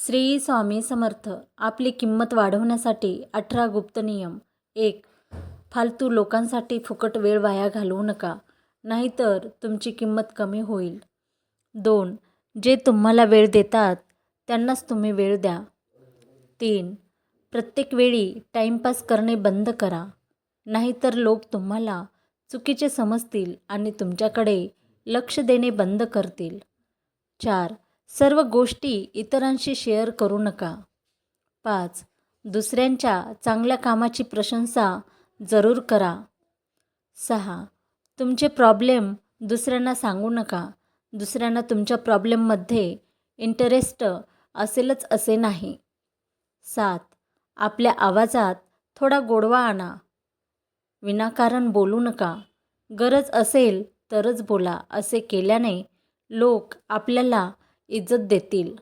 श्री स्वामी समर्थ. आपली किंमत वाढवण्यासाठी 18 गुप्त नियम. 1. फालतू लोकांसाठी फुकट वेळ वाया घालवू नका, नाहीतर तुमची किंमत कमी होईल. 2. जे तुम्हाला वेळ देतात त्यांनाच तुम्ही वेळ द्या. 3. प्रत्येक वेळी टाईमपास करणे बंद करा, नाहीतर लोक तुम्हाला चुकीचे समजतील आणि तुमच्याकडे लक्ष देणे बंद करतील. 4. सर्व गोष्टी इतरांशी शेअर करू नका. 5. दुसऱ्यांच्या चांगल्या कामाची प्रशंसा जरूर करा. 6. तुमचे प्रॉब्लेम दुसऱ्यांना सांगू नका. दुसऱ्यांना तुमच्या प्रॉब्लेममध्ये इंटरेस्ट असेलच असे नाही. 7. आपल्या आवाजात थोडा गोडवा आणा. विनाकारण बोलू नका. गरज असेल तरच बोला. असे केल्याने लोक आपल्याला इज्जत देतील.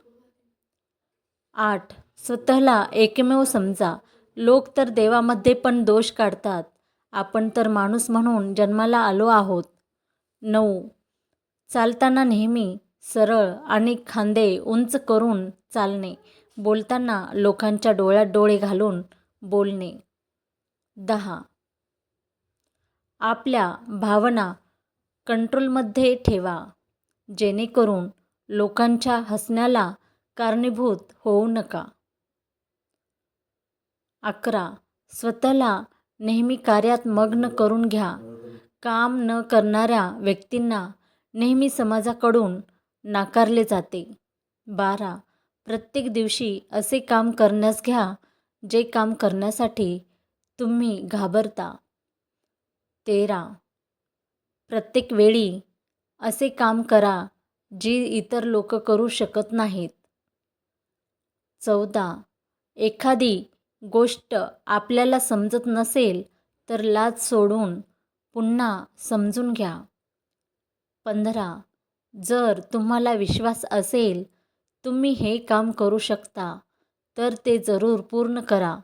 8. स्वतःला एकमेव समजा. लोक तर देवामध्ये पण दोष काढतात. आपण तर माणूस म्हणून जन्माला आलो आहोत. 9. चालताना नेहमी सरळ आणि खांदे उंच करून चालणे. बोलताना लोकांच्या डोळ्यात डोळे घालून बोलणे. 10. आपल्या भावना कंट्रोलमध्ये ठेवा, जेणेकरून लोकांच्या हसण्याला कारणीभूत होऊ नका. 11. स्वतःला नेहमी कार्यात मग्न करून घ्या. काम न करणाऱ्या व्यक्तींना नेहमी समाजाकडून नाकारले जाते. 12. प्रत्येक दिवशी असे काम करण्यास घ्या जे काम करण्यासाठी तुम्ही घाबरता. 13. प्रत्येक वेळी असे काम करा जी इतर लोक करू शकत नाहीत. 14. एखादी गोष्ट आपल्याला समजत नसेल तर लाज सोडून पुन्हा समजून घ्या. 15. जर तुम्हाला विश्वास असेल तुम्ही हे काम करू शकता तर ते जरूर पूर्ण करा,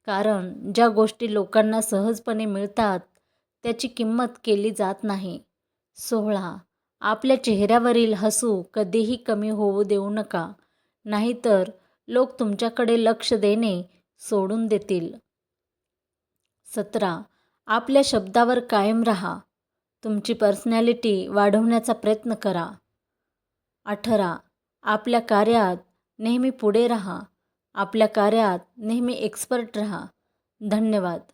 कारण ज्या गोष्टी लोकांना सहजपणे मिळतात त्याची किंमत केली जात नाही. 16. आपल्या चेहऱ्यावरील हसू कधीही कमी होऊ देऊ नका, नाहीतर लोक तुमच्याकडे लक्ष देणे सोडून देतील. 17. आपल्या शब्दावर कायम राहा. तुमची पर्सनॅलिटी वाढवण्याचा प्रयत्न करा. 18. आपल्या कार्यात नेहमी पुढे राहा. आपल्या कार्यात नेहमी एक्सपर्ट राहा. धन्यवाद.